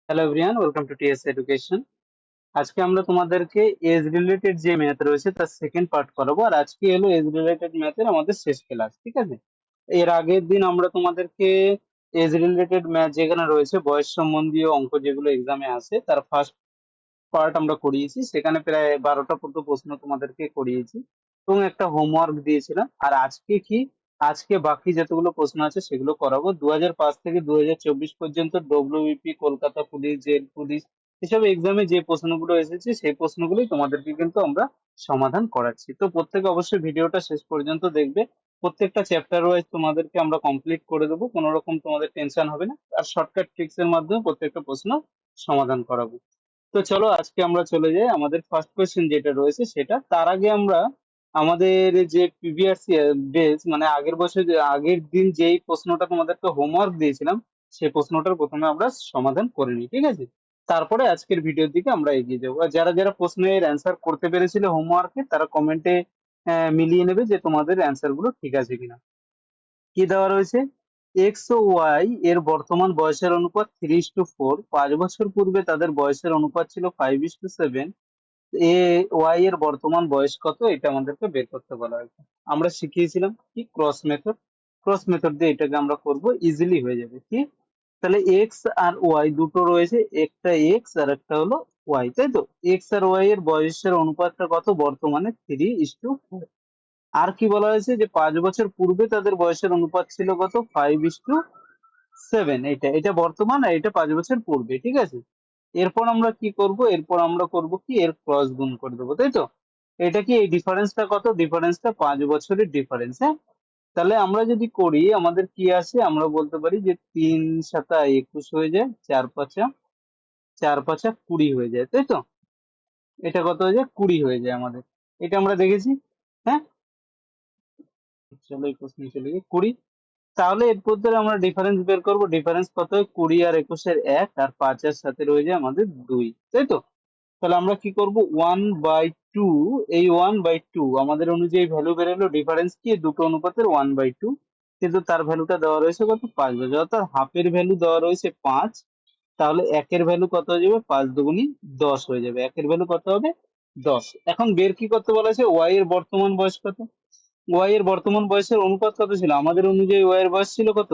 Hello everyone, welcome to TS education. আজকে আমরা তোমাদেরকে এজ রিলেটেড যে ম্যাথ রয়েছে তার সেকেন্ড পার্ট করাবো। আর আজকে হলো এজ রিলেটেড ম্যাথের আমাদের শেষ ক্লাস, ঠিক আছে? এর আগের দিন আমরা তোমাদেরকে এজ রিলেটেড ম্যাথ যেখানে রয়েছে বয়স সম্বন্ধীয় অঙ্ক যেগুলো এক্সামে আসে তার ফার্স্ট পার্ট আমরা করিয়েছি। সেখানে প্রায় 12টা মতো প্রশ্ন তোমাদেরকে করিয়েছি এবং একটা হোমওয়ার্ক দিয়েছিলাম। আর আজকে কি, আজকে বাকি যতগুলো প্রশ্ন আছে সেগুলো করাবো। 2005 থেকে 2024 পর্যন্ত WBP, Kolkata police, jail police, এসব এক্সামে যে প্রশ্নগুলো এসেছে সেই প্রশ্নগুলোই তোমাদেরকে কিন্তু আমরা সমাধান করাচ্ছি। তো প্রত্যেকে অবশ্যই ভিডিওটা শেষ পর্যন্ত দেখবে। প্রত্যেকটা চ্যাপ্টার ওয়াইজ তোমাদেরকে আমরা কমপ্লিট করে দেবো, কোনো রকম তোমাদের টেনশন হবে না। আর শর্টকাট ট্রিক্স এর মাধ্যমে প্রত্যেকটা প্রশ্ন সমাধান করাবো। তো চলো আজকে আমরা চলে যাই আমাদের ফার্স্ট কোয়েশ্চেন যেটা রয়েছে সেটা। তার আগে আমরা আমাদের যে প্রিভিয়াস ডেজ মানে আগের বছর আগের দিন যেই প্রশ্নটা তোমাদেরকে হোমওয়ার্ক দিয়েছিলাম সেই প্রশ্নটার প্রথমে আমরা সমাধান করে নিই, ঠিক আছে? তারপরে আজকের ভিডিওর দিকে আমরা এগিয়ে যাবো। আর যারা যারা প্রশ্নের অ্যান্সার করতে পেরেছিল হোমওয়ার্কে তারা কমেন্টে মিলিয়ে নেবে যে তোমাদের অ্যান্সার গুলো ঠিক আছে কিনা। কি দেওয়া রয়েছে? এক্স ও ওয়াই এর বর্তমান বয়সের অনুপাত 3:4। 5 বছর পূর্বে তাদের বয়সের অনুপাত ছিল 5:7। এ ওয়াই এর বর্তমান বয়স কত, এটা আমাদেরকে বের করতে বলা হয়েছে। আমরা শিখিয়েছিলাম কি ক্রস মেথড। ক্রস মেথড দিয়ে এটাকে আমরা করব, ইজিলি হয়ে যাবে। কি, তাহলে এক্স আর ওয়াই দুটো রয়েছে, একটা এক্স আর একটা হলো ওয়াই, তাই তো? এক্স আর ওয়াই এর বয়সের অনুপাতটা কত বর্তমানে? 3:4। আর কি বলা হয়েছে যে 5 বছর পূর্বে তাদের বয়সের অনুপাত ছিল কত? 5:7। এটা এটা বর্তমান আর এটা 5 বছর পূর্বে, ঠিক আছে? এরপর আমরা কি করব? এরপর আমরা করব কি, এর ক্রস গুণ করে দেবো, তাই তো? এটা কি, এই ডিফারেন্সটা কত? ডিফারেন্সটা 5 বছরের ডিফারেন্স, হ্যাঁ? তাহলে আমরা যদি করি আমাদের কি আসে, আমরা বলতে পারি যে 3 7 21 হয়ে যায়, 4 5 20 হয়ে যায়, তাই তো? এটা কত হয়ে যায়? 20 হয়ে যায় আমাদের। এটা আমরা দেখেছি, হ্যাঁ? চলো এই প্রশ্ন চলে গিয়ে 20। তাহলে এরপর ধরে আমরা ডিফারেন্স বের করব। ডিফারেন্স কত হয়? 20 আর 21-এর 1, আর 5 এর সাথে রয়ে যায় আমাদের 2, তাই তো? তাহলে আমরা কি করব? 1/2, এই 1/2 আমাদের অনুযায়ী ভ্যালু বেরোলো। ডিফারেন্স কি? দুটো অনুপাতের 1/2, কিন্তু তার ভ্যালুটা দেওয়া রয়েছে কত? 5 বছর, অর্থাৎ হাফের ভ্যালু দেওয়া রয়েছে 5। তাহলে একের ভ্যালু কত হয়ে যাবে? 5 দুগুণি 10 হয়ে যাবে। একের ভ্যালু কত হবে? 10। এখন বের কি করতে বলা হয়েছে? ওয়াই এর বর্তমান বয়স কত? ওয়াই এর বর্তমান বয়সের অনুপাত কত ছিল? আমাদের অনুযায়ী ওয়াই এর বয়স ছিল কত?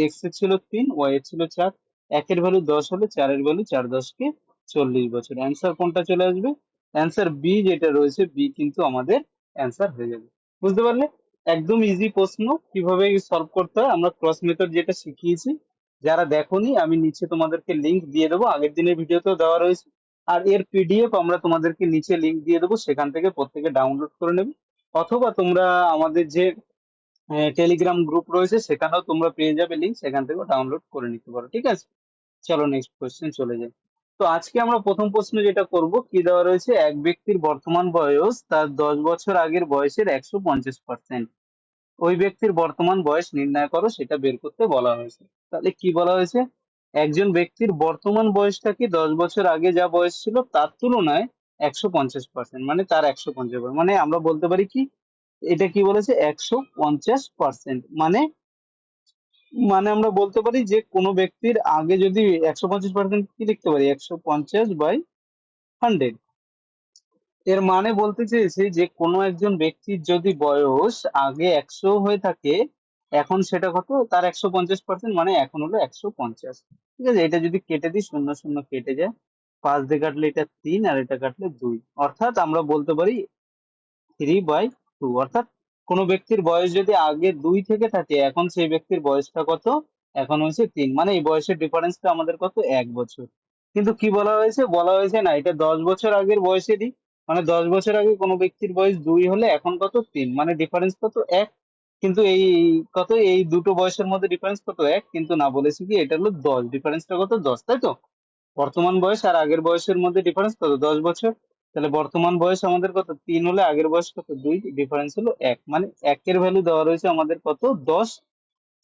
এক্স এর ছিল 3, ওয়াই এর ছিল 4। একের ভ্যালু 10 হলে 4 এর ভ্যালু 4 10 কে 40 বছর। অ্যান্সার কোনটা চলে আসবে? অ্যান্সার বি যেটা রয়েছে, বি কিন্তু আমাদের অ্যান্সার হয়ে যাবে। বুঝতে পারলে? একদম ইজি প্রশ্ন। কিভাবে সলভ করতে হয় আমরা ক্রস মেথড যেটা শিখিয়েছি, যারা দেখোনি আমি নিচে তোমাদেরকে লিংক দিয়ে দেবো, আগের দিনের ভিডিওতেও দেওয়া রয়েছে। আর এর পিডিএফ আমরা তোমাদেরকে নিচে লিংক দিয়ে দেবো, সেখান থেকে প্রত্যেকে ডাউনলোড করে নেবে। অথবা তোমরা আমাদের যে টেলিগ্রাম গ্রুপ রয়েছে সেখানেও তোমরা পেয়ে যাবে লিঙ্ক, সেখান থেকেও ডাউনলোড করে নিতে পারো, ঠিক আছে? চলো নেক্সট কোশ্চেন চলে যাই। তো আজকে আমরা প্রথম প্রশ্ন যেটা করব, কি দেওয়া রয়েছে? এক ব্যক্তির বর্তমান বয়স তার 10 বছর আগের বয়সের 150%। ওই ব্যক্তির বর্তমান বয়স নির্ণয় করো, সেটা বের করতে বলা হয়েছে। তাহলে কি বলা হয়েছে? একজন ব্যক্তির বর্তমান বয়সটাকে 10 বছর আগে যা বয়স ছিল তার তুলনায় 150%, মানে তার 150, মানে আমরা বলতে পারি কি, এটা কি বলেছে? 150%। মানে মানে আমরা বলতে পারি যে কোনো ব্যক্তির আগে যদি 150%, কি লিখতে পারি? 150/100। এর মানে বলতে চেয়েছে যে কোনো একজন ব্যক্তির যদি বয়স আগে 100 হয়ে থাকে, এখন সেটা কত? তার 150%, মানে এখন হলো 150। ঠিক আছে? এটা যদি কেটে দিই, শূন্য শূন্য কেটে যায়, 5 দিয়ে কাটলে এটা 3 আর এটা কাটলে 2, অর্থাৎ আমরা বলতে পারি 3/2। অর্থাৎ কোনো ব্যক্তির বয়স যদি আগে 2 থেকে থাকে, এখন সেই ব্যক্তির বয়সটা কত? এখন হয়েছে 3, মানে এই বয়সের ডিফারেন্সটা আমাদের কত? 1 বছর। কিন্তু কি বলা হয়েছে? বলা হয়েছে না এটা 10 বছর আগের বয়সেরই, মানে 10 বছর আগে কোনো ব্যক্তির বয়স 2 হলে এখন কত? 3, মানে ডিফারেন্স কত? 1। কিন্তু এই কত, এই দুটো বয়সের মধ্যে ডিফারেন্স কত? 1। কিন্তু না, বলেছে কি এটা হলো 10, ডিফারেন্সটা কত? 10, তাই তো? বর্তমান বয়স আর আগের বয়সের মধ্যে ডিফারেন্স কত? 10 বছর। তাহলে বর্তমান বয়স আমাদের কত? 3 হলে আগের বয়স কত? 2, ডিফারেন্স হলো 1, মানে একের ভ্যালু দেওয়া রয়েছে আমাদের কত? 10।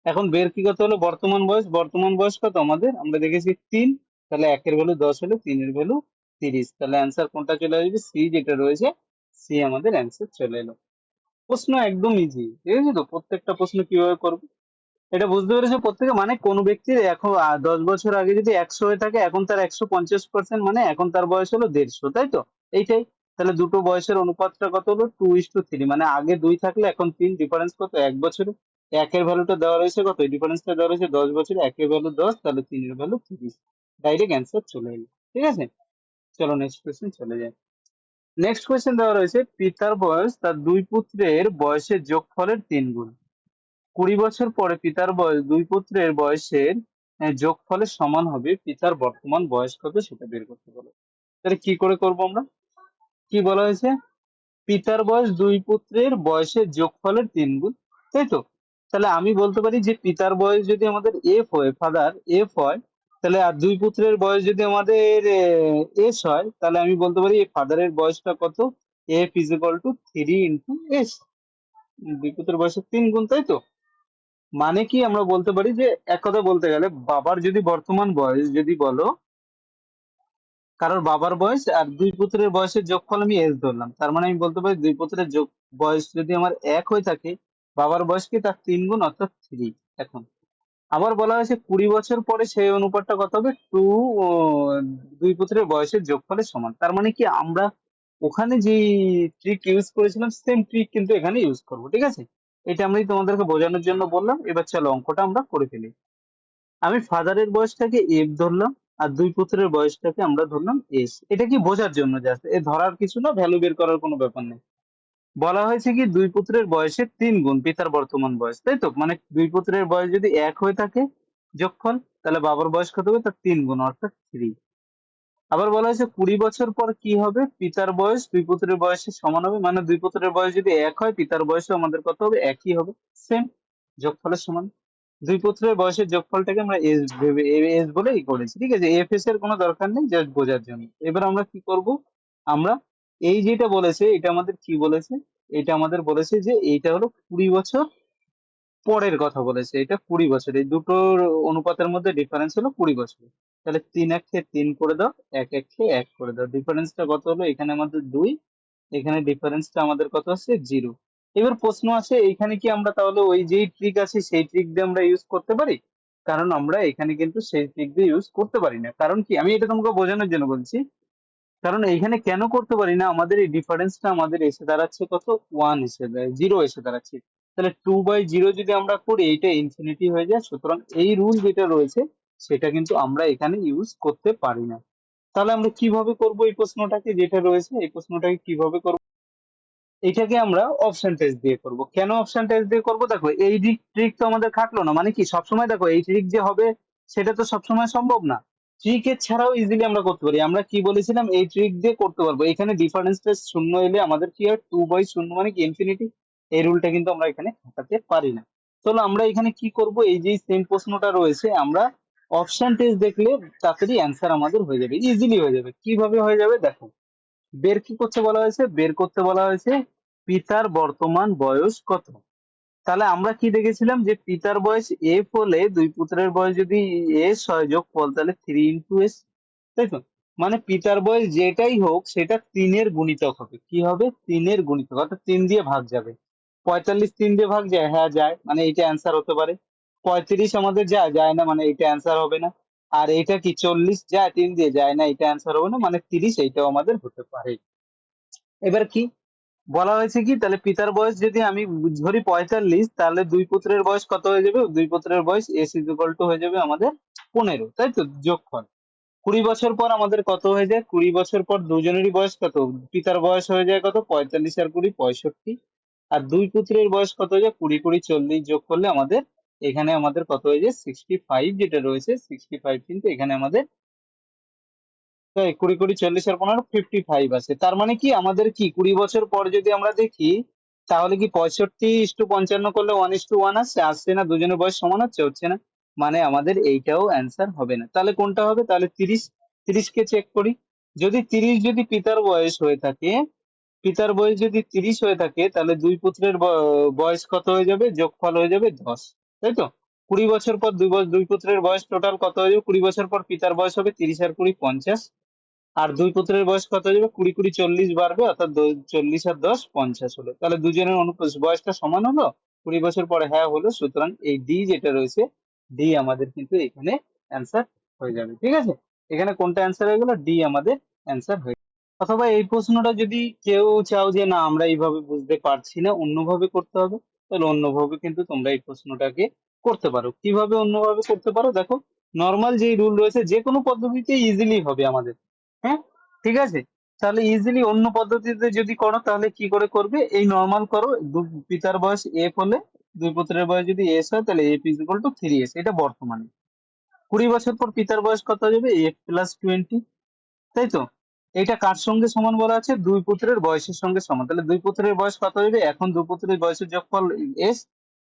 এখন বের কি করতে হলো? বর্তমান বয়স। বর্তমান বয়স কত আমাদের? আমরা দেখেছি 3। তাহলে একের ভ্যালু 10 হলে 3 এর ভ্যালু 30। তাহলে অ্যান্সার কোনটা চলে আসবে? সি যেটা রয়েছে, সি আমাদের অ্যান্সার চলে এলো। প্রশ্ন একদম ইজি, ঠিক আছে তো? প্রত্যেকটা প্রশ্ন কিভাবে করবো এটা বুঝতে পেরেছো প্রত্যেকে? মানে কোন ব্যক্তির এখন 10 বছর আগে যদি 100 হয়ে থাকে, এখন তার 150%, মানে এখন তার বয়স হলো 150, তাই তো? এইটাই। তাহলে দুটো বয়সের অনুপাতটা কত হলো? 2:3। মানে আগে 2 থাকলে এখন 3, ডিফারেন্স কত? 1 বছরে। একের ভ্যালুটা দেওয়া রয়েছে কত? ডিফারেন্সটা দেওয়া রয়েছে 10 বছরে, একের ভ্যালু 10, তাহলে 3 এর ভ্যালু 30। ডাইরেক্ট অ্যান্সার চলে এলো। ঠিক আছে, চলো নেক্সট কোয়েশ্চেন চলে যায়। নেক্সট কোয়েশ্চেন দেওয়া রয়েছে, পিতার বয়স তার দুই পুত্রের বয়সের যোগফলের 3 গুণ। 20 বছর পরে পিতার বয়স দুই পুত্রের বয়সের যোগফলের সমান হবে। পিতার বর্তমান বয়স কত সেটা বের করতে বলো। তাহলে কি করে করব আমরা? কি বলা হয়েছে? পিতার বয়স দুই পুত্রের বয়সের যোগফলের 3 গুণ, তাই তো? তাহলে আমি বলতে পারি যে পিতার বয়স যদি আমাদের এফ হয়, ফাদার এফ হয়, তাহলে আর দুই পুত্রের বয়স যদি আমাদের এস হয়, তাহলে আমি বলতে পারি এই ফাদারের বয়সটা কত? F is equal to 3 × S. দুই পুত্রের বয়সের 3 গুণ, তাই তো? মানে কি আমরা বলতে পারি যে, এক কথা বলতে গেলে বাবার যদি বর্তমান বয়স যদি বলো, কারোর বাবার বয়স আর দুই পুত্রের বয়সের যোগফল আমি এস ধরলাম, তার মানে আমি বলতে পারি দুই পুত্রের যোগ বয়স যদি আমার 1 হয়ে থাকে, বাবার বয়স কি তার 3 গুণ, অর্থাৎ 3। এখন আবার বলা হয়েছে 20 বছর পরে সেই অনুপাতটা কত হবে? দুই পুত্রের বয়সের যোগফলের সমান। তার মানে কি আমরা ওখানে যে ট্রিক ইউজ করেছিলাম, সেম ট্রিক কিন্তু এখানে ইউজ করব। ঠিক আছে, এটা আমি তোমাদেরকে বোঝানোর জন্য বললাম। এবার চলো অঙ্কটা আমরা করে ফেলি। আমি ফাদারের বয়সটাকে এফ ধরলাম, আর দুই পুত্রের বয়সটাকে আমরা ধরলাম এস। এটা কি বোঝার জন্য, জাস্ট এ ধরার কিছু না, ভ্যালু বের করার কোনো ব্যাপার নেই। বলা হয়েছে কি দুই পুত্রের বয়সের 3 গুণ পিতার বর্তমান বয়স, তাই তো? মানে দুই পুত্রের বয়স যদি 1 হয়ে থাকে যোগফল, তাহলে বাবার বয়স কত হবে? তার 3 গুণ, অর্থাৎ 3। আবার বলা হয়েছে 20 বছর পর কি হবে? পিতার বয়স দুই পুত্রের বয়সের সমান হবে। মানে দুই পুত্রের বয়স যদি 1 হয়, পিতার বয়সও আমাদের কত হবে? একই হবে, সেম, যোগফলের সমান। দুই পুত্রের বয়সের যোগফলটাকে আমরা এস ভেবে এস বলে করেছি। ঠিক আছে, এফ এস এর কোনো দরকার নেই, জাস্ট বোঝার জন্য। এবার আমরা কি করব? আমরা এই যেটা বলেছে এটা আমাদের কি বলেছে? এটা আমাদের বলেছে যে এইটা হলো 20 বছর পরের কথা বলেছে। এটা 20 বছর, এই দুটোর অনুপাতের মধ্যে ডিফারেন্স হলো 20 বছর। তাহলে 3 1 কে 3 করে দাও, 1 1 কে 1 করে দাও। ডিফারেন্সটা কত হলো? এখানে আমাদের 2, এখানে ডিফারেন্সটা আমাদের কত আছে? 0। এবার প্রশ্ন আছে, এইখানে কি আমরা তাহলে ওই যেই ট্রিক আছে সেই ট্রিক দিয়ে আমরা ইউজ করতে পারি? কারণ আমরা এখানে কিন্তু সেই ট্রিক দিয়ে ইউজ করতে পারি না। কারণ কি, আমি এটা তোমাকে বোঝানোর জন্য বলছি। কারণ এইখানে কেন করতে পারি না? আমাদের এই ডিফারেন্সটা আমাদের এসে দাঁড়াচ্ছে কত? 1 এসে দাঁড়ায়, 0 এসে দাঁড়াচ্ছে। তাহলে 2/0 যদি আমরা করি, এইটা ইনফিনিটি হয়ে যায়। সুতরাং এই রুল যেটা রয়েছে সেটা কিন্তু আমরা এখানে ইউজ করতে পারি না। তাহলে আমরা কিভাবে করব এই প্রশ্নটাকে, যেটা রয়েছে এই প্রশ্নটাকে কিভাবে করব? এটাকে আমরা অপশন টেস্ট দিয়ে করব। কেন অপশন টেস্ট দিয়ে করব? দেখো এই ট্রিক তো আমাদের খাটলো না। মানে কি সবসময় দেখো এই ট্রিক যে হবে সেটা তো সবসময় সম্ভব না। ট্রিক এর ছাড়াও ইজিলি আমরা করতে পারি। আমরা কি বলেছিলাম? এই ট্রিক দিয়ে করতে পারবো। এখানে ডিফারেন্সটা শূন্য এলে আমাদের কি হয়? 2/0 মানে কি ইনফিনিটি। এই রুলটা কিন্তু আমরা এখানে খাটাতে পারি না। চলো আমরা এখানে কি করব, এই যে সেম প্রশ্নটা রয়েছে আমরা অপশন টেস্ট দেখলে তাড়াতাড়ি অ্যান্সার আমাদের হয়ে যাবে, ইজিলি হয়ে যাবে। কিভাবে হয়ে যাবে দেখো। বের কি করতে বলা হয়েছে? বের করতে বলা হয়েছে পিতার বর্তমান বয়স কত। তাহলে আমরা কি দেখেছিলাম যে পিতার বয়স এফ হলে দুই পুত্রের বয়স যদি এস হয় যোগফল, তাহলে 3 × এস, তাই তো? মানে পিতার বয়স যেটাই হোক সেটা 3-এর গুণিতক হবে। কি হবে? 3-এর গুণিতক, অর্থাৎ 3 দিয়ে ভাগ যাবে। 45 3 দিয়ে ভাগ যায়, হ্যাঁ যায়, মানে এটা অ্যান্সার হতে পারে। 35 আমাদের যায়, যায় না, মানে এটা অ্যান্সার হবে না। আর এটা কি 40 যায় 3 দিয়ে, যায় না, এটা অ্যান্সার হবে না, মানে 30 এইটাও আমাদের হতে পারে। এবার কি বলা হয়েছে? কি তাহলে পিতার বয়স যদি আমি ধরি 45, তাহলে দুই পুত্রের বয়স কত হয়ে যাবে? দুই পুত্রের বয়স এস ইজ ইকুয়াল টু হয়ে যাবে আমাদের 15, তাই তো? যোগফল 20 বছর পর আমাদের কত হয়ে যায়? 20 বছর পর দুজনেরই বয়স কত? পিতার বয়স হয়ে যায় কত? 45 আর 20 65। আর দুই পুত্রের বয়স কত হয়ে যায়? 20 20 40 যোগ করলে আমাদের এখানে আমাদের কত হয়ে যায়? 65 যেটা রয়েছে 65 কিন্তু এখানে আমাদের, তাই 20 20 40 আর 15 55 আছে। তার মানে কি আমাদের কি 20 বছর পর যদি আমরা দেখি, তাহলে কি 65:55 করলে 1:1 আসছে? আসছে না। দুজনের বয়স সমান হচ্ছে? হচ্ছে না। মানে আমাদের এইটাও অ্যান্সার হবে না। তাহলে কোনটা হবে? তাহলে 30। 30 কে চেক করি। যদি 30 যদি পিতার বয়স হয়ে থাকে, পিতার বয়স যদি 30 হয়ে থাকে, তাহলে দুই পুত্রের বয়স কত হয়ে যাবে? যোগফল হয়ে যাবে 10, তাই তো? 20 বছর পর দুই পুত্রের বয়স টোটাল কত হয়ে যাবে? 20 বছর পর পিতার বয়স হবে 30 আর 20 50। আর দুই পুত্রের বয়স কত হয়ে যাবে? 20 20 40 বাড়বে, অর্থাৎ 40 আর 10 50 হলো। তাহলে দুজনের বয়সটা সমান হলো। 20 বছর পরে হ্যাঁ হলো, সুতরাং এই ডি যেটা রয়েছে, ডি আমাদের কিন্তু এখানে অ্যান্সার হয়ে যাবে। ঠিক আছে, এখানে কোনটা অ্যান্সার হয়ে গেল, ডি আমাদের অ্যান্সার হয়ে গেল। অথবা এই প্রশ্নটা যদি কেউ চাও যে না আমরা এইভাবে বুঝতে পারছি না, অন্যভাবে করতে হবে, তাহলে অন্যভাবে কিন্তু তোমরা এই প্রশ্নটাকে করতে পারো। কিভাবে অন্যভাবে করতে পারো, দেখো নর্মাল যেই রুল রয়েছে যে কোনো পদ্ধতিতে ইজিলি হবে আমাদের। হ্যাঁ, ঠিক আছে, তাহলে ইজিলি অন্য পদ্ধতিতে যদি করো তাহলে কি করে করবে, এই নর্মাল করো, পিতার বয়স এফ হলে দুই পুত্রের বয়স যদি এস হয় তাহলে F is equal to 3s, এটা বর্তমানে। 20 বছর পর পিতার বয়স কত হয়ে যাবে, এফ প্লাস 20, তাই তো। এটা কার সঙ্গে সমান বলা আছে, দুই পুত্রের বয়সের সঙ্গে সমান, তাহলে দুই পুত্রের বয়স কত হয়ে যাবে, এখন দুই পুত্রের বয়সের যোগফল এস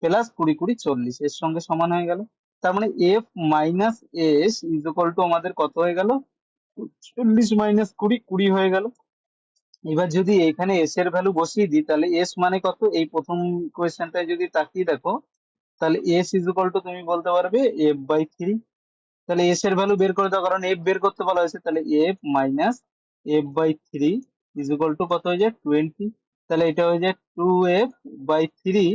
প্লাস 20 20 40 এর সঙ্গে সমান হয়ে গেল। তার মানে F minus S is equal to আমাদের কত হয়ে গেল, 40 - 20 হয়ে গেল। এবার যদি এখানে এস এর ভ্যালু বসিয়ে দিই তাহলে এস মানে কত, এই প্রথম কোয়েশ্চেনটায় যদি তাকিয়ে দেখো তাহলে এস ইজ ইকুয়াল টু তুমি বলতে পারবে f/3। তাহলে এস এর ভ্যালু বের করে দাও, কারণ এফ বের করতে বলা হয়েছে, তাহলে F minus f/3 is equal to কত হয়ে যায়, 20। তাহলে এটা হয়ে যায় 2f/3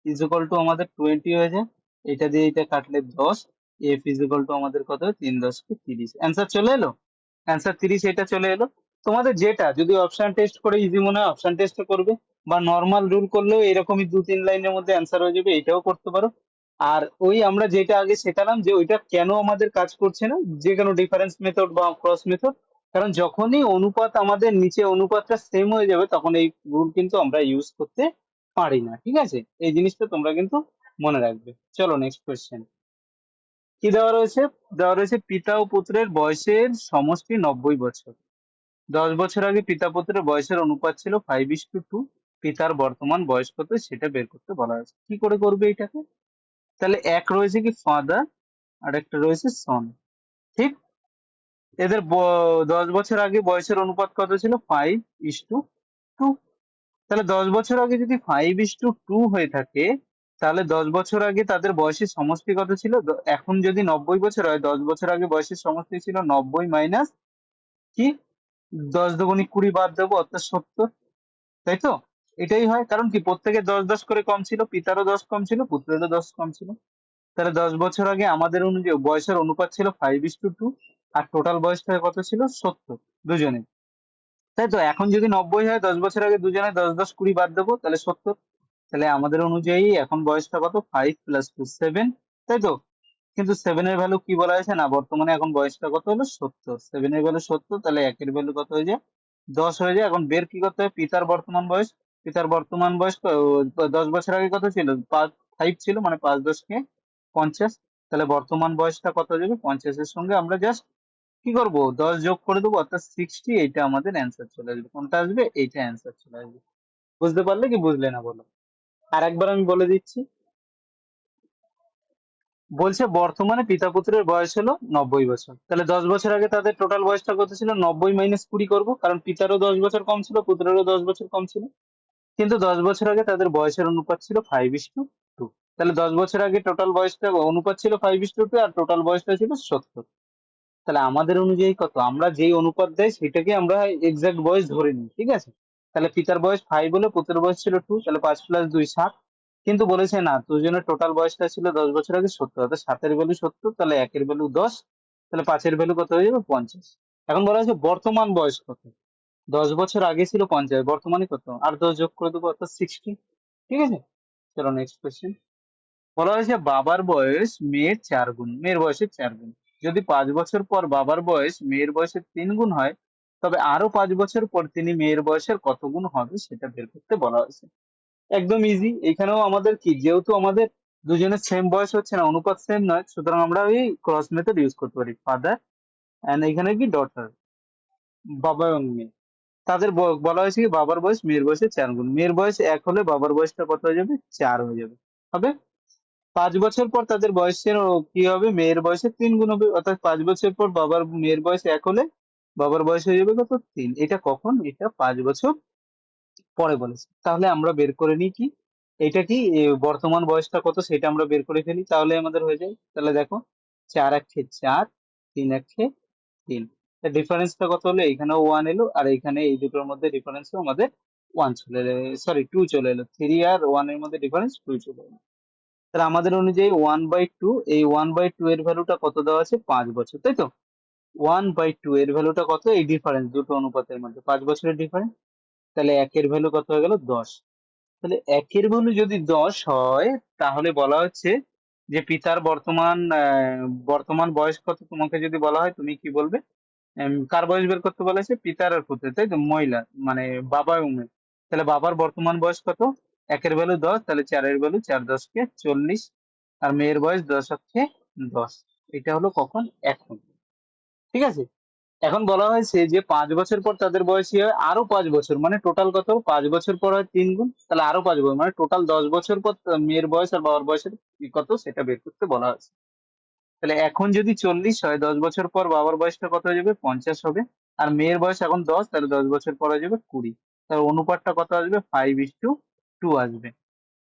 ইজ ইকুয়াল টু আমাদের 20 হয়ে যায়। এটা দিয়ে এটা কাটলে 10, এফ ইজ ইকুয়াল টু আমাদের কত হয়, 3×10 = 30, অ্যান্সার চলে এলো। অ্যান্সার 30 এটা চলে এলো। তোমাদের যেটা যদি অপশন টেস্ট করে ইজি মনে হয় অপশন টেস্ট করবে, বা নর্মাল রুল করলেও এরকমই 2-3 লাইনের মধ্যে অ্যান্সার হয়ে যাবে, এটাও করতে পারো। আর ওই আমরা যেটা আগে শেখালাম যে ওইটা কেন আমাদের কাজ করছে না, যে কোনো ডিফারেন্স মেথড বা ক্রস মেথড, কারণ যখনই অনুপাত আমাদের নিচে অনুপাতটা সেম হয়ে যাবে তখন এই রুল কিন্তু আমরা ইউজ করতে পারি না। ঠিক আছে, এই জিনিসটা তোমরা কিন্তু মনে রাখবে। চলো নেক্সট কোয়েশ্চেন। কি দেওয়া রয়েছে, দেওয়া রয়েছে পিতা ও পুত্রের বয়সের সমষ্টি 90 বছর। 10 বছর আগে পিতা পুত্রের বয়সের অনুপাত ছিল 5:2। পিতার বর্তমান বয়স কত সেটা বের করতে বলা হয়েছে। কি করে করবে এটাকে, তাহলে এক রয়েছে কি ফাদার, আর একটা রয়েছে সন, ঠিক। এদের 10 বছর আগে বয়সের অনুপাত কত ছিল, 5:2। তাহলে 10 বছর আগে যদি 5:2 হয়ে থাকে, তাহলে 10 বছর আগে তাদের বয়সের সমষ্টি কত ছিল, এখন যদি 90 বছর হয়, 10 বছর আগে বয়সের সমষ্টি ছিল 90 মাইনাস কি, 10 × 2 = 20 বাদ দেবো, অর্থাৎ 70, তাই তো। এটাই হয়, কারণ কি প্রত্যেকের 10 10 করে কম ছিল, পিতারও 10 কম ছিল, পুত্রেরও 10 কম ছিল। তাহলে 10 বছর আগে আমাদের অনুযায়ী বয়সের অনুপাত ছিল 5:2, আর টোটাল বয়সটা কত ছিল, 70 দুজনে, তাই তো। এখন যদি 90 হয়, 10 বছর আগে দুজনে 10 10 20 বাদ দেবো, তাহলে 70। তাহলে আমাদের অনুযায়ী এখন বয়সটা কত, 5 + 2 7, তাই তো। কিন্তু 7 এর ভ্যালু কি বলা হয়েছে না, বর্তমানে এখন বয়সটা কত হলো, 70। 7 এর ভ্যালু 70, তাহলে একের ভ্যালু কত হয়ে যায়, 10 হয়ে যায়। এখন বের কি করতে হবে, পিতার বর্তমান বয়স। পিতার বর্তমান বয়স 10 বছর আগে কত ছিল, 5 ছিল, মানে 5 10 কে 50। তাহলে বর্তমান বয়সটা কত হয়ে যাবে, 50 এর সঙ্গে আমরা জাস্ট কি করব, 10 যোগ করে দেবো, অর্থাৎ 60। এইটা আমাদের অ্যান্সার চলে আসবে। কোনটা আসবে, এইটা অ্যান্সার চলে আসবে। বুঝতে পারলে কি বুঝলে না বলো। আর একবার আমি বলে দিচ্ছি, বলছে বর্তমানে পিতা পুত্রের বয়স হলো 90 বছর, তাহলে 10 বছর আগে তাদের টোটাল বয়সটা কত ছিল, 90 - 20 করবো, কারণ পিতারও 10 বছর কম ছিল, পুত্রেরও 10 বছর কম ছিল। কিন্তু 10 বছর আগে তাদের বয়সের অনুপাত ছিল 5:2। তাহলে 10 বছর আগে টোটাল বয়সটা অনুপাত ছিল 5:2, আর টোটাল বয়সটা ছিল 70। তাহলে আমাদের অনুযায়ী কত, আমরা যেই অনুপাত দেয় সেটাকে আমরা এক্সাক্ট বয়স ধরে নিই, ঠিক আছে। তাহলে পিতার বয়স 5 হলে পুত্রের বয়স ছিল 2, তাহলে 5 + 2 7। কিন্তু বলেছে না, দুজনের টোটাল বয়সটা ছিল 10 বছর আগে 70, অর্থাৎ 7 এর ভ্যালু 70, তাহলে 1 এর ভ্যালু 10, তাহলে 5 এর ভ্যালু কত হয়ে যাবে, 50। এখন বলা হয়েছে বর্তমান বয়স কত, 10 বছর আগে ছিল 50, বর্তমানে কত, আর 10 যোগ করে দেবো, অর্থাৎ 60। ঠিক আছে, চলো নেক্সট কোয়েশ্চেন। বলা হয়েছে বাবার বয়স মেয়ের 4 গুণ, মেয়ের বয়সের 4 গুণ। যদি 5 বছর পর বাবার বয়স মেয়ের বয়সের 3 গুণ হয়, তবে আরো 5 বছর পর তিনি মেয়ের বয়সের কত গুণ হবে সেটা বের করতে বলা হয়েছে। একদম ইজি, এখানেও আমাদের কি, যেহেতু আমাদের দুজনের সেম বয়স হচ্ছে না, অনুপাত সেম নয়, সুতরাং আমরা ওই ক্রস মেথড ইউজ করতে পারি, ফাদার এন্ড এখানে কি ডটার, বাবা এবং মেয়ে। তাদের বলা হয়েছে কি বাবার বয়স মেয়ের বয়সের 4 গুণ, মেয়ের বয়স 1 হলে বাবার বয়সটা কত হয়ে যাবে, 4 হয়ে যাবে, হবে। 5 বছর পর তাদের বয়সের কি হবে, মেয়ের বয়সের 3 গুণ হবে, অর্থাৎ 5 বছর পর বাবার মেয়ের বয়স 1 হলে বাবার বয়স হয়ে যাবে কত, 3। এটা কখন, এটা 5 বছর পরে বলেছে। তাহলে আমরা বের করে নিই কি, এটা কি বর্তমান বয়সটা কত সেটা আমরা বের করে ফেলি, তাহলে আমাদের হয়ে যায়। তাহলে দেখো 4 1 4, 3 1 3, ডিফারেন্সটা কত হলো, এখানেও 1 এলো, আর এখানে এই দুটোর মধ্যে ডিফারেন্সও আমাদের ওয়ান চলে এলো, সরি টু চলে এলো, থ্রি আর ওয়ান এর মধ্যে ডিফারেন্স টু চলে এলো। তাহলে আমাদের অনুযায়ী 1/2, এই 1/2 এর ভ্যালুটা কত দেওয়া আছে, 5 বছর, তাই তো। 1/2 এর ভ্যালুটা কত, এই ডিফারেন্স দুটো অনুপাতের মধ্যে 5 বছরের ডিফারেন্স। তাহলে একের ভ্যালু কত হয়ে গেল, 10। তাহলে একের ভ্যালু যদি 10 হয়, তাহলে বলা হচ্ছে যে পিতার বর্তমান বয়স কত, তোমাকে যদি বলা হয় তুমি কি বলবে? কার বয়স বের করতে বলেছে, পিতার আর পুত্রের, তাই তো, মহিলা মানে বাবা এবং মেয়ে। তাহলে বাবার বর্তমান বয়স কত, একের ভ্যালু 10, তাহলে চারের ভ্যালু 4×10 = 40, আর মেয়ের বয়স 10×10। এটা হলো কখন, এখন। ঠিক আছে। এখন বলা হয়েছে যে 5 বছর পর তাদের বয়স কি হয়, আরো 5 বছর, মানে টোটাল কত, 5 বছর পর হয় 3 গুণ, তাহলে আরো 5 বছর, মানে টোটাল 10 বছর পর মেয়ের বয়স আর বাবার বয়সের কি কত সেটা বের করতে বলা হয়েছে। তাহলে এখন যদি 40 হয়, 10 বছর পর বাবার বয়সটা কত হয়ে যাবে, 50 হবে। আর মেয়ের বয়স এখন 10, তাহলে 10 বছর পর হয়ে যাবে 20। তাহলে অনুপাতটা কত আসবে, 5:2 আসবে।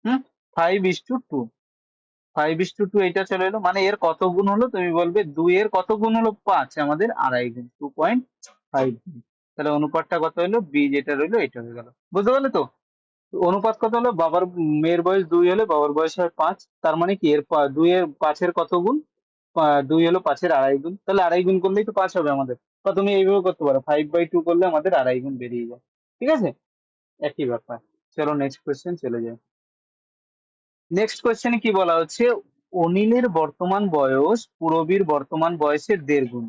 হুম, 5:2, 5:2 এটা চলে এলো, মানে এর কত গুণ হলো, তুমি বলবে 2 এর কত গুণ হলো, 5, আমাদের আড়াই গুণ, 2.5 গুণ। তাহলে অনুপাতটা কত হলো, বি যেটা রইলো এটা হয়ে গেল, বুঝতে পারলে তো। অনুপাত কত হলো, মেয়ের বয়স 2 হলে বাবার বয়স হয় 5, তার মানে কি এর 2 এর 5-এর কত গুণ, 2 হলো 5-এর আড়াই গুণ, তাহলে আড়াই গুণ করলেই তো 5 হবে আমাদের। বা তুমি এইভাবে করতে পারো, 5/2 করলে আমাদের আড়াই গুণ বেরিয়ে যায়। ঠিক আছে, একই ব্যাপার। চলো নেক্সট কোয়েশ্চেন চলে যাই। নেক্সট কোয়েশ্চেনে কি বলা হচ্ছে, অনিলের বর্তমান বয়স পূরবীর বর্তমান বয়সের 1.5 গুণ।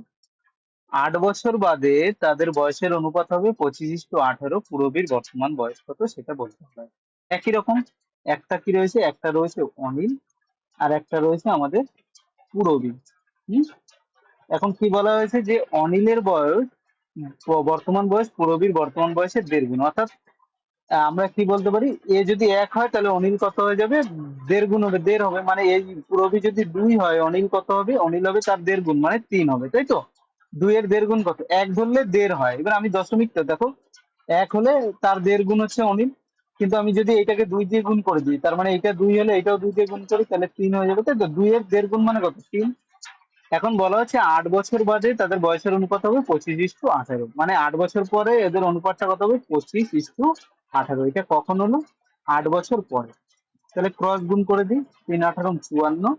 8 বছর বাদে তাদের বয়সের অনুপাত হবে 25:18, পূরবীর বর্তমান বয়স কত সেটা বলতে হবে। একই রকম, একটা কি রয়েছে, একটা রয়েছে অনিল, আর একটা রয়েছে আমাদের পূরবী। হুম, এখন কি বলা হয়েছে যে অনিলের বয়স, বর্তমান বয়স পূরবীর বর্তমান বয়সের 1.5 গুণ, অর্থাৎ আমরা কি বলতে পারি, এ যদি 1 হয় তাহলে অনিল কত হয়ে যাবে, 1.5 গুণ হবে, 1.5 হবে, মানে এই পূরবী যদি 2 হয়, অনিল কত হবে, অনিল হবে তার 1.5 গুণ, মানে 3 হবে, তাই তো। 2 এর 1.5 গুণ কত, 1 ধরলে 1.5 হয়, এবার আমি দশমিকটা দেখো, 1 হলে তার 1.5 গুণ হচ্ছে অনিল, কিন্তু আমি যদি এটাকে 2 দিয়ে গুণ করে দিই, তার মানে এটা 2 হলে এটাও 2 দিয়ে গুণ করি, তাহলে 3 হয়ে যাবে, তাই তো। 2 এর 1.5 গুণ মানে কত, 3। এখন বলা হচ্ছে 8 বছর বাদে তাদের বয়সের অনুপাত হবে 25:18, মানে 8 বছর পরে এদের অনুপাতটা কত হবে, 25:18। এটা কখন হলো, 8 বছর পরে। তাহলে ক্রস গুণ করে দিই, 3×18 = 54,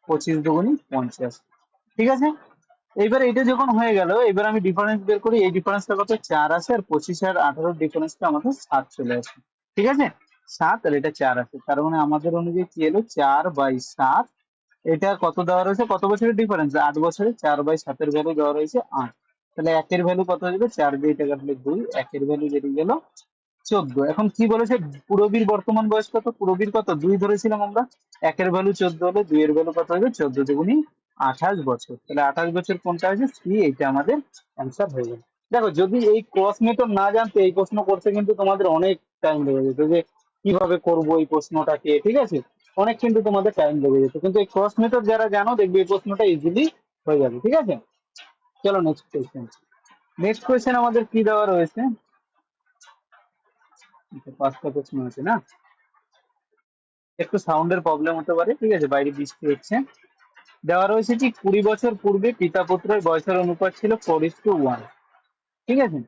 25×2 = 50। ঠিক আছে। এইবার এটা যখন হয়ে গেল, এবার আমি ডিফারেন্স বের করি, এই ডিফারেন্সটা কত, 4 আছে, আর 25 আর 18 ডিফারেন্সটা আমাদের 7 চলে আসে। ঠিক আছে, 7, আর এটা 4 আছে, তার মানে আমাদের অনুযায়ী কি এলো, 4/7। এটা কত দেওয়া রয়েছে, কত বছরের ডিফারেন্স, 8 বছরে, 4/7-এর ভ্যালু দেওয়া রয়েছে 8। তাহলে একের ভ্যালু কত হয়ে যাবে, 4 দিয়ে এটা কাটলে 2, একের ভ্যালু বেরিয়ে গেল 14। এখন কি বলেছে, পূরবীর বর্তমান বয়স কত, পূরবীর কত 2 ধরেছিলাম আমরা, একের ভ্যালু 14 হলে 2 এর ভ্যালু কত হবে, 14×2 = 28 বছর। তাহলে 28 বছর কোনটা আছে, সি, এইটা আমাদের অ্যান্সার হয়ে যাবে। দেখো, যদি এই ক্রস মেথড না জানতে, এই প্রশ্ন করতে কিন্তু তোমাদের অনেক টাইম লেগে যেত, যে কিভাবে করব এই প্রশ্নটাকে, ঠিক আছে, অনেক কিন্তু তোমাদের টাইম লেগে যেত, কিন্তু এই ক্রস মেথড যারা জানো, দেখবে এই প্রশ্নটা ইজিলি হয়ে যাবে। ঠিক আছে, চলো নেক্সট কোয়েশ্চেন। নেক্সট কোয়েশ্চেন আমাদের কি দেওয়া রয়েছে, 5টা প্রশ্ন আছে না, একটু সাউন্ডের প্রবলেম হতে পারে, ঠিক আছে, বাইরে বৃষ্টি হচ্ছে। দেওয়া রয়েছে কি, 20 বছর পূর্বে পিতা পুত্রের বয়সের অনুপাত ছিল 4:1। ঠিক আছে,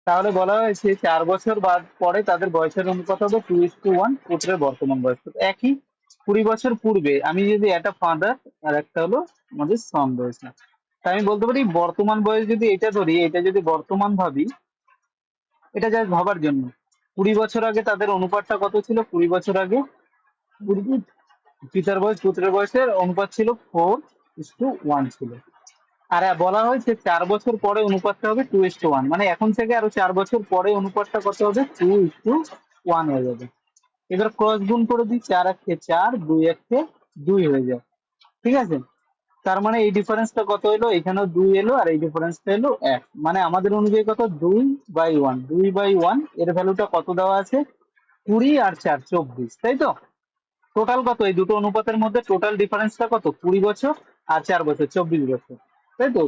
তাহলে বলা হয়েছে 4 বছর বাদ পরে তাদের বয়সের অনুপাত হবে 2:1, পুত্রের বর্তমান বয়স তো একই। 20 বছর পূর্বে আমি যদি একটা ফাদার আর একটা হলো আমাদের সন রয়েছে, তাই আমি বলতে পারি বর্তমান বয়স যদি এটা ধরি, এটা যদি বর্তমান ভাবি, এটা জাস্ট ভাবার জন্য। 20 বছর আগে তাদের অনুপাতটা কত ছিল, 20 বছর আগে পূর্বে পিতার বয়স পুত্রের বয়সের অনুপাত ছিল 4:1 ছিল। আর বলা হয়েছে 4 বছর পরে অনুপাতটা হবে 2:1, মানে এখন থেকে আরো 4 বছর পরে অনুপাতটা কত হবে, 2:1 হয়ে যাবে। এবার ক্রস গুণ করে দিই, 4 1 4, 2 1 2 হয়ে যায়। ঠিক আছে, তার মানে এই ডিফারেন্সটা কত হলো, এখানেও 2 এলো, আর এই ডিফারেন্সটা এলো 1, মানে আমাদের অনুযায়ী কত, 2/1, 2/1 এর ভ্যালুটা কত দেওয়া আছে, 20 আর 4 24, তাই তো। টোটাল কত, এই দুটো অনুপাতের মধ্যে টোটাল ডিফারেন্সটা কত, 20 বছর আর 4 বছর, 24 বছর, তাই তো।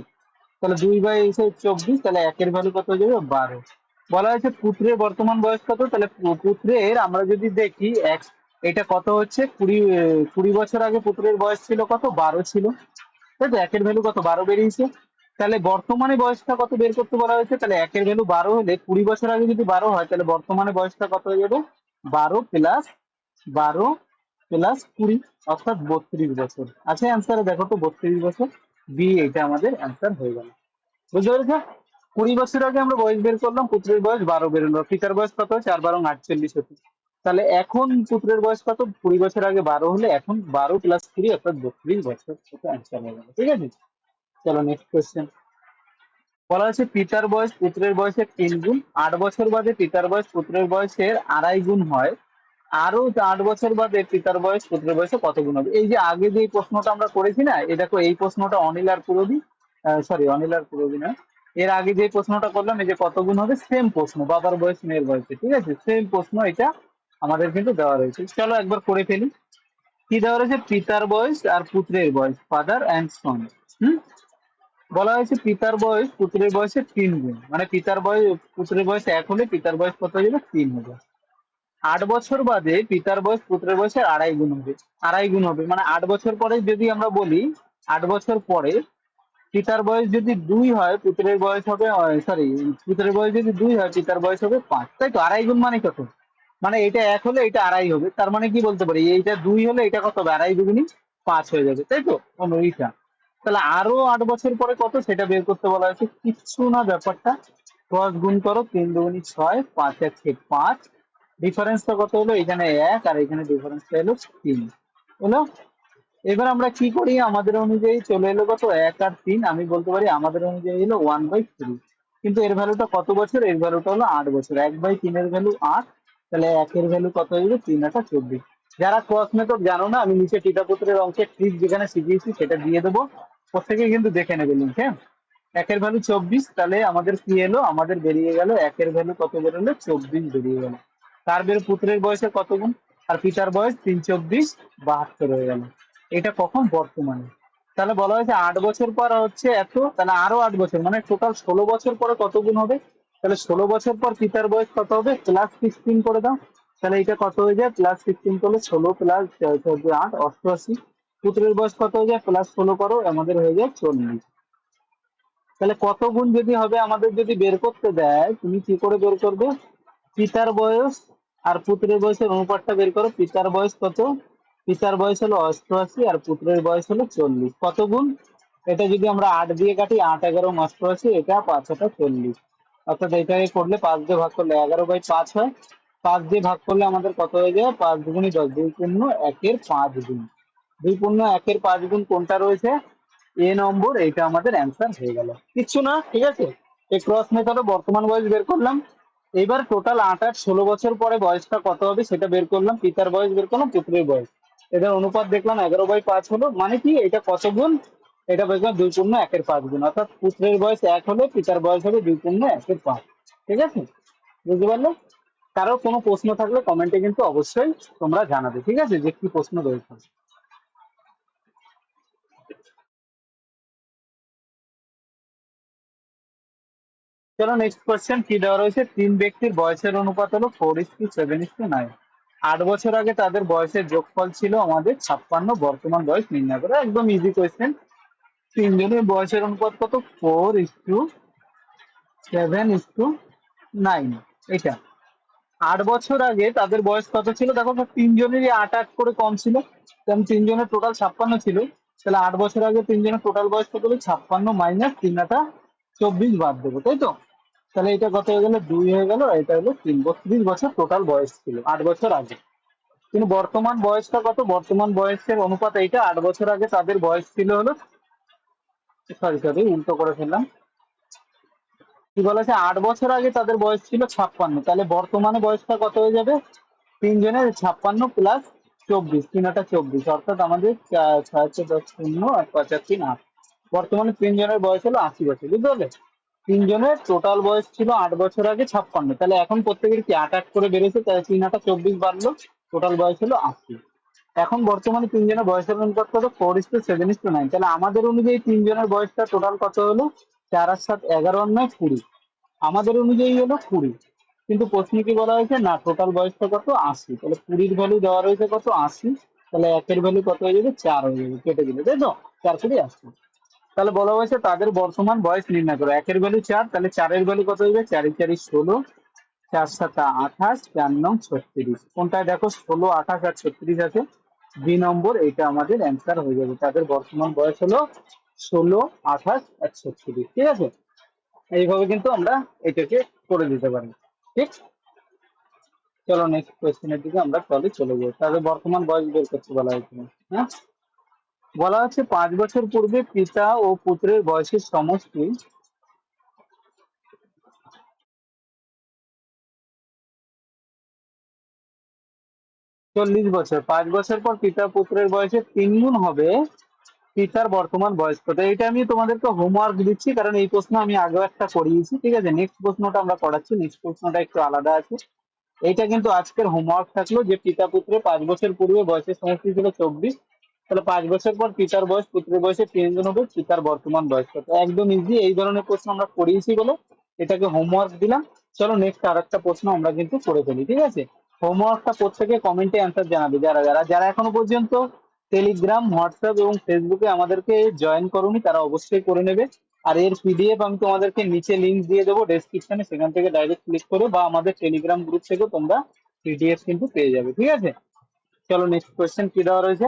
তাহলে 2/24, তাহলে একের ভ্যালু কত হয়ে যাবে, 12। বলা হয়েছে পুত্রের বর্তমান বয়স কত, তাহলে পুত্রের আমরা যদি দেখি এটা কত হচ্ছে, 20 বছর আগে পুত্রের বয়স ছিল কত, 12 ছিল, তাই তো। একের ভ্যালু কত, 12 বেরিয়েছে। তাহলে বর্তমানে বয়সটা কত বের করতে বলা হয়েছে, তাহলে একের ভ্যালু 12 হলে 20 বছর আগে যদি 12 হয় তাহলে বর্তমানে বয়সটা কত হয়ে যাবে, 12 + 20 অর্থাৎ 32 বছর। আছে অ্যান্সারে দেখো তো 32 বছর, বি এটা আমাদের অ্যান্সার হয়ে গেল। বুঝতে পেরেছো? 20 বছর আগে আমরা বয়স বের করলাম, পুত্রের বয়স 12 বেরোলো, পিতার বয়স কত, 4 × 12 = 48 হতো। তাহলে এখন পুত্রের বয়স কত, 20 বছর আগে 12 হলে এখন 12 + 20 অর্থাৎ 32 বছর, এটা অ্যান্সার হয়ে গেল। ঠিক আছে, চলো নেক্সট কোয়েশ্চেন। বলা হয়েছে পিতার বয়স পুত্রের বয়সের 3 গুণ, 8 বছর বাদে পিতার বয়স পুত্রের বয়সের 2.5 গুণ হয়, আরো 8 বছর বাদে পিতার বয়স পুত্রের বয়সে কত গুণ হবে। এই যে আগে যে প্রশ্নটা আমরা করেছি না, এই দেখো এই প্রশ্নটা অনিল আর পুরবি, সরি অনিল আর পুরবি না, এর আগে যে প্রশ্নটা করলাম এই যে কত গুণ হবে, সেম প্রশ্ন, বাবার বয়স মেয়ের বয়সে, ঠিক আছে, সেম প্রশ্ন এটা আমাদের কিন্তু দেওয়া রয়েছে। চলো একবার করে ফেলি। কি দেওয়া রয়েছে, পিতার বয়স আর পুত্রের বয়স, ফাদার অ্যান্ড সন। হুম, বলা হয়েছে পিতার বয়স পুত্রের বয়সের 3 গুণ, মানে পিতার বয়স পুত্রের বয়স 1 হলে পিতার বয়স কত হয়ে যাবে, 3 হবে। 8 বছর বাদে পিতার বয়স পুত্রের বয়সের 2.5 গুণ হবে, 2.5 গুণ হবে, মানে 8 বছর পরে যদি আমরা বলি, 8 বছর পরে পিতার বয়স যদি 2 হয় পুত্রের বয়স হবে, সরি, পুত্রের বয়স যদি 2 হয় পিতার বয়স হবে 5, তাই তো। 2.5 গুণ মানে কত, মানে এটা 1 হলে এটা 2.5 হবে, তার মানে কি বলতে পারি, এইটা 2 হলে এটা কত হবে, 2.5 দুগুণী 5 হয়ে যাবে, তাই তো, এইটা। তাহলে আরো 8 বছর পরে কত সেটা বের করতে বলা হয়েছে, কিচ্ছু না ব্যাপারটা, ক্রস গুণ করো, 3 দুগুণী 6, 5 × 1 = 5, ডিফারেন্সটা কত হলো, এখানে 1 আর এখানে ডিফারেন্সটা হলো 3 হলো। এবার আমরা কি করি, আমাদের অনুযায়ী চলে এলো কত, 1 আর 3, আমি বলতে পারি আমাদের অনুযায়ী হলো 1/3, কিন্তু এর ভ্যালুটা কত বছর, এর ভ্যালুটা হলো 8 বছর, 1/3 এর ভ্যালু 8, তাহলে 1 এর ভ্যালু কত হয়ে যাবে, 3 × 8 = 24। যারা ক্রস মেথড জানো না, আমি নিচে টিকাপুত্রের অঙ্কের ট্রিক যেখানে শিখিয়েছি সেটা দিয়ে দেবো, প্রত্যেকে কিন্তু দেখে নেবে লিঙ্ক, হ্যাঁ। 1 এর ভ্যালু 24, তাহলে আমাদের কি এলো, আমাদের বেরিয়ে গেল 1 এর ভ্যালু কত বেরোলো, 24 বেরিয়ে গেল। তার বের পুত্রের বয়সে কত গুণ, আর পিতার বয়স 3 × 24 = 72 হয়ে গেল। এটা কখন, বর্তমানে। তাহলে বলা হয়েছে 8 বছর পর হচ্ছে এত, তাহলে আরো 8 বছর, মানে টোটাল 16 বছর পরে কত গুণ হবে, তাহলে 16 বছর পর পিতার বয়স কত হবে, +16 করে দাও, তাহলে এটা কত হয়ে যায়, +16 করলে 16 + 8 88, পুত্রের বয়স কত হয়ে যায়, +16 করো, আমাদের হয়ে যায় 40। তাহলে কত গুণ যদি হবে আমাদের যদি বের করতে দেয়, তুমি কি করে বের করবে, পিতার বয়স আর পুত্রের বয়সের অনুপাতটা বের করো, পিতার বয়স কত, পিতার বয়স হলো 88 আর পুত্রের বয়স হলো 40, কত গুণ, এটা যদি আমরা 8 দিয়ে কাটি, 8 11 88, এটা 5 8 40, অর্থাৎ এটাকে করলে 5 দিয়ে ভাগ করলে 11/5 হয়, 5 দিয়ে ভাগ করলে আমাদের কত হয়ে যায়, 5 দুগুণী 10, 2 পূর্ণ 1 এর 5 গুণ, 2 পূর্ণ 1 এর 5 গুণ কোনটা রয়েছে, নম্বর, এটা আমাদের অ্যান্সার হয়ে গেল, কিচ্ছু না, ঠিক আছে। এই ক্রস মেথডে বর্তমান বয়স বের করলাম। এবার টোটাল 8 আর 16 বছর পরে বয়সটা কত হবে সেটা বের করলাম, পিতার বয়স বের করলাম, পুত্রের বয়স, এদের অনুপাত দেখলাম 11/5 হলো, মানে কি এটা কত গুণ, এটা দেখলাম 2 পূর্ণ 1 এর 5 গুণ, অর্থাৎ পুত্রের বয়স 1 হলে পিতার বয়স হবে 2 পূর্ণ 1 এর 5। ঠিক আছে, বুঝতে পারলে? কারো কোনো প্রশ্ন থাকলে কমেন্টে কিন্তু অবশ্যই তোমরা জানাবে, ঠিক আছে, যে কি প্রশ্ন রয়েছে। চলো নেক্সট কোয়েশ্চেন কি দেওয়া রয়েছে, 3 ব্যক্তির বয়সের অনুপাত হলো 4:7:9, 8 বছর আগে তাদের বয়সের যোগফল ছিল আমাদের 56, বর্তমান বয়স নির্ণয় করা, একদম ইজি কোয়েশ্চেন। তিনজনের বয়সের অনুপাত কত, 4:7:9, এটা। 8 বছর আগে তাদের বয়স কত ছিল, দেখো তো তিনজনেরই 8 8 করে কম ছিল, কারণ তিনজনের টোটাল 56 ছিল, তাহলে 8 বছর আগে তিনজনের টোটাল বয়স কত হলো, 56 - 3 × 8 = 24 বাদ দেবো, তাই তো। তাহলে এটা কত হয়ে গেল, 2 হয়ে গেল, এটা হলো 3, 32 বছর টোটাল বয়স ছিল 8 বছর আগে। কিন্তু বর্তমান বয়সটা কত, বর্তমান বয়সের অনুপাত এইটা, 8 বছর আগে তাদের বয়স ছিল হলো, সরি সরি উল্টো করে ফেললাম, কি বলেছে, 8 বছর আগে তাদের বয়স ছিল 56, তাহলে বর্তমানে বয়সটা কত হয়ে যাবে, তিনজনের 56 + 24, 3 × 8 = 24, অর্থাৎ আমাদের 6 × 10 আর 5 × 3 = 8, বর্তমানে তিনজনের বয়স হলো 80 বছর, বুঝতে পারলে। তিনজনের টোটাল বয়স ছিল 8 বছর আগে 56, তাহলে এখন প্রত্যেকের কি 8 8 করে বেড়েছে, তাহলে 3 × 8 = 24 বাড়লো, টোটাল বয়স হলো 80। এখন বর্তমানে তিনজনের বয়সের অনুপাত কত, 4:7:9, তাহলে আমাদের অনুযায়ী তিনজনের বয়সটা টোটাল কত হলো, 4 আর 7 11 আর 9 20, আমাদের অনুযায়ী হলো 20, কিন্তু প্রশ্নে কি বলা হয়েছে না, টোটাল বয়সটা কত, 80, তাহলে 20-র ভ্যালু দেওয়া রয়েছে কত, 80, তাহলে 1 এর ভ্যালু কত হয়ে যাবে, 4 হয়ে যাবে, কেটে দিলে, তাই তো, 4 × 80। তাহলে বলা হয়েছে তাদের বর্তমান বয়স নির্ণয় করো। একের ভ্যালু 4, তাহলে 4-এর ভ্যালু কত হইবে? 4-4 16, 4-7 28, 4-9 36। কোনটায় দেখো 16, 28 আর 36 আছে? বি নম্বর, এটা আমাদের অ্যান্সার হয়ে যাবে। তাদের বর্তমান বয়স হলো 16, 28 আর 36। ঠিক আছে, এইভাবে কিন্তু আমরা এটাকে করে দিতে পারি। ঠিক, চলো নেক্সট কোয়েশ্চেনের দিকে আমরা তাহলে চলে যাই। তাদের বর্তমান বয়স বের করতে বলা হয়েছিল। হ্যাঁ, বলা হচ্ছে 5 বছর পূর্বে পিতা ও পুত্রের বয়সের সমষ্টি 40 বছর। 5 বছর পর পিতা পুত্রের বয়সের 3 গুণ হবে পিতার বর্তমান বয়স কত? এটা আমি তোমাদেরকে হোমওয়ার্ক দিচ্ছি, কারণ এই প্রশ্ন আমি আগেও একটা করিয়েছি। ঠিক আছে, নেক্সট প্রশ্নটা আমরা পড়াচ্ছি, নেক্সট প্রশ্নটা একটু আলাদা আছে। এইটা কিন্তু আজকের হোমওয়ার্ক থাকলো যে পিতা পুত্রের 5 বছর পূর্বে বয়সের সমষ্টি ছিল 24, তাহলে 5 বছর পর পিতার বয়স পুত্রের বয়সে 3 গুণ হবে পিতার বর্তমান বয়স কত? একদম ইজি, এই ধরনের প্রশ্ন আমরা করিয়েছি বলে এটাকে হোমওয়ার্ক দিলাম। চলো নেক্সট আর একটা প্রশ্ন আমরা কিন্তু করে ফেলি। ঠিক আছে, হোমওয়ার্কটা প্রত্যেকে কমেন্টে অ্যান্সার জানাবে। যারা যারা যারা এখনো পর্যন্ত টেলিগ্রাম, হোয়াটসঅ্যাপ এবং ফেসবুকে আমাদেরকে জয়েন করোনি তারা অবশ্যই করে নেবে। আর এর পিডিএফ আমি তোমাদেরকে নিচে লিংক দিয়ে দেবো ডেসক্রিপশনে, সেখান থেকে ডাইরেক্ট ক্লিক করো, বা আমাদের টেলিগ্রাম গ্রুপ থেকে তোমরা পিডিএফ কিন্তু পেয়ে যাবে। ঠিক আছে, চলো নেক্সট কোয়েশ্চেন কি দেওয়া রয়েছে।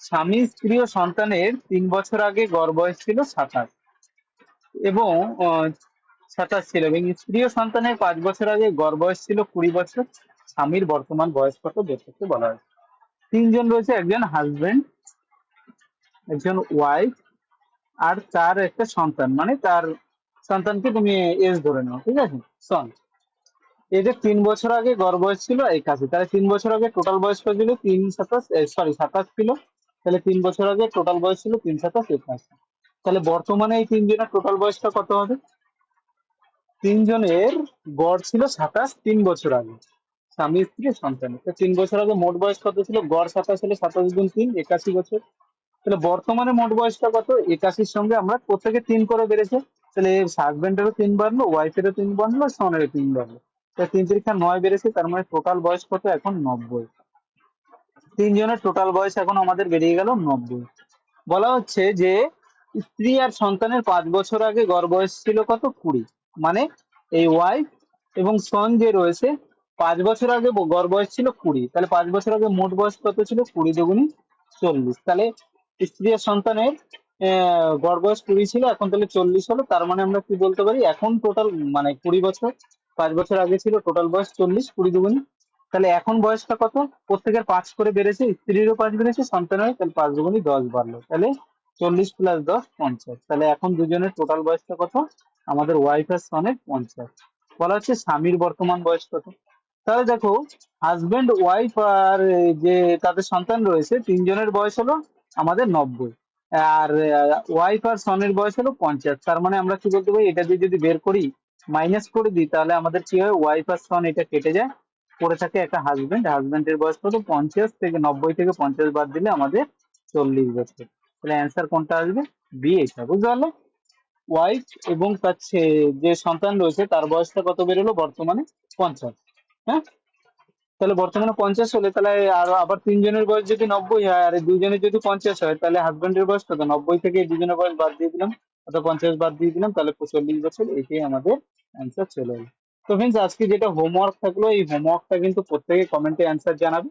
স্বামী, স্ত্রী ও সন্তানের 3 বছর আগে গড় বয়স ছিল 27 এবং 27 ছিল, এবং স্ত্রী ও সন্তানের 5 বছর আগে গড় বয়স ছিল 20 বছর। স্বামীর বর্তমান বয়স কত বের করতে বলা হয়েছে। তিনজন রয়েছে, একজন হাজবেন্ড, একজন ওয়াইফ, আর তার একটা সন্তান, মানে তার সন্তানকে তুমি এজ ধরে নাও। ঠিক আছে, সন, এদের 3 বছর আগে গড় বয়স ছিল 81, তাহলে 3 বছর আগে টোটাল বয়স কত ছিল? 27 ছিল। তাহলে 3 বছর আগে টোটাল বয়স ছিল 3 × 7 = 81। তাহলে বর্তমানে এই তিনজনের টোটাল বয়সটা কত হবে? তিনজনের গড় ছিল 27 3 বছর আগে, স্বামী, স্ত্রী, সন্তানের। তো 3 বছর আগে মোট বয়স কত ছিল? গড় 27 হলে 27 × 3 81 বছর। তাহলে বর্তমানে মোট বয়সটা কত? 81-র সঙ্গে আমরা প্রত্যেকে 3 করে বেড়েছে, তাহলে হাজবেন্ডেরও 3 বাড়লো, ওয়াইফেরও 3 বাড়লো, সনেরও 3 বাড়লো। তা 3 × 9 বেড়েছে, তার মানে টোটাল বয়স কত এখন? 90। তিনজনের টোটাল বয়স এখন আমাদের বেরিয়ে গেল 90। বলা হচ্ছে যে স্ত্রী আর সন্তানের 5 বছর আগে গড় বয়স ছিল কত? 20। মানে এই ওয়াইফ এবং সন যে রয়েছে, 5 বছর আগে গড় বয়স ছিল 20, তাহলে 5 বছর আগে মোট বয়স কত ছিল? 20 × 40। তাহলে স্ত্রী আর সন্তানের গড় বয়স 20 ছিল, এখন তাহলে 40 হলো। তার মানে আমরা কি বলতে পারি, এখন টোটাল মানে 20 বছর, 5 বছর আগে ছিল টোটাল বয়স 40, 20 × 2। তাহলে এখন বয়সটা কত? প্রত্যেকের 5 করে বেড়েছে, স্ত্রীরও 5 বেড়েছে, সন্তানেরও, তাহলে 5 × 2 = 10 বাড়লো, তাহলে 40 + 10 50। তাহলে এখন দুজনের টোটাল বয়সটা কত? আমাদের ওয়াইফ আর সনের 50। বলা হচ্ছে স্বামীর বর্তমান বয়স কত। তাহলে দেখো, হাজবেন্ড, ওয়াইফ আর যে তাদের সন্তান রয়েছে, তিনজনের বয়স হলো আমাদের 90, আর ওয়াইফ আর সনের বয়স হলো 50। তার মানে আমরা কি বলতে পারি, এটা দিয়ে যদি বের করি, মাইনাস করে দিই, তাহলে আমাদের কি হয়? ওয়াইফ আর সন এটা কেটে যায়, পড়ে থাকে একটা হাজবেন্ড। হাজবেন্ডের বয়স কত? 50 থেকে 90 থেকে 50 বাদ দিলে আমাদের 40 বছর। তাহলে অ্যান্সার কোনটা আসবে? বি, এটা। বুঝতে পারলে? ওয়াইফ এবং তার যে সন্তান রয়েছে তার বয়সটা কত বেরোলো বর্তমানে? 50। হ্যাঁ, তাহলে বর্তমানে 50 হলে, তাহলে আর আবার তিনজনের বয়স যদি 90 হয় আর এই দুইজনের যদি 50 হয়, তাহলে হাজবেন্ডের বয়স কত? 90 থেকে এই দুজনের বয়স বাদ দিয়ে দিলাম, অর্থাৎ 50 বাদ দিয়ে দিলাম, তাহলে 40 বছর। এটাই আমাদের অ্যান্সার চলে এলো। তো ফ্রেন্ডস, আজকে যেটা হোমওয়ার্ক থাকলো, এই হোমওয়ার্কটা কিন্তু প্রত্যেকে কমেন্টে অ্যান্সার জানাবে।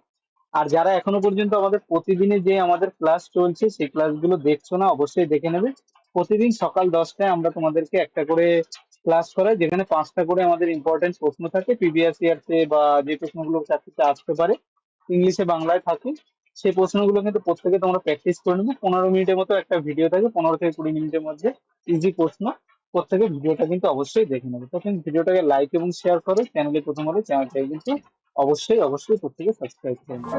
আর যারা এখনো পর্যন্ত আমাদের প্রতিদিনে যে আমাদের ক্লাস চলছে সেই ক্লাসগুলো দেখছো না, অবশ্যই দেখে নেবে। প্রতিদিন সকাল 10টায় আমরা তোমাদেরকে একটা করে ক্লাস করাই, যেখানে 5টা করে আমাদের ইম্পর্টেন্ট প্রশ্ন থাকে, প্রিভিয়াস ইয়ার্সে বা যে প্রশ্নগুলো চাকরিতে আসতে পারে, ইংলিশে বাংলায় থাকে। সেই প্রশ্নগুলো কিন্তু প্রত্যেকে তোমরা প্র্যাকটিস করে নেবে। 15 মিনিটের মতো একটা ভিডিও থাকে, 15 থেকে 20 মিনিটের মধ্যে ইজি প্রশ্ন। প্রত্যেকে ভিডিওটা কিন্তু অবশ্যই দেখে নেবে। তো ভিডিওটাকে লাইক এবং শেয়ার করো, চ্যানেলে প্রথম হলে চ্যানেলটাকে কিন্তু অবশ্যই অবশ্যই প্রত্যেকে সাবস্ক্রাইব করে নেবে।